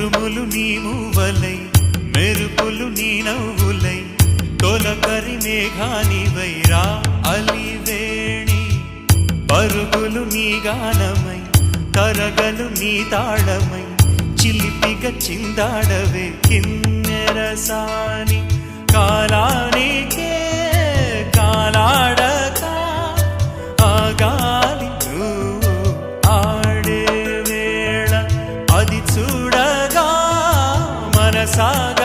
ఉరుములు నీ మూవలై మెరుపులు నీ నవ్వులై తొలకరి మేఘానివైరా అలివేణి పరుగులు నీ గానమై తరగలు నీ తాళమై చిలిపిగ చిందాడవే కిన్నెరసాని కాలానికే కాలాడక ఆగాలి నువ్వు ఆడే వేళ అది చూడగా మనసాగ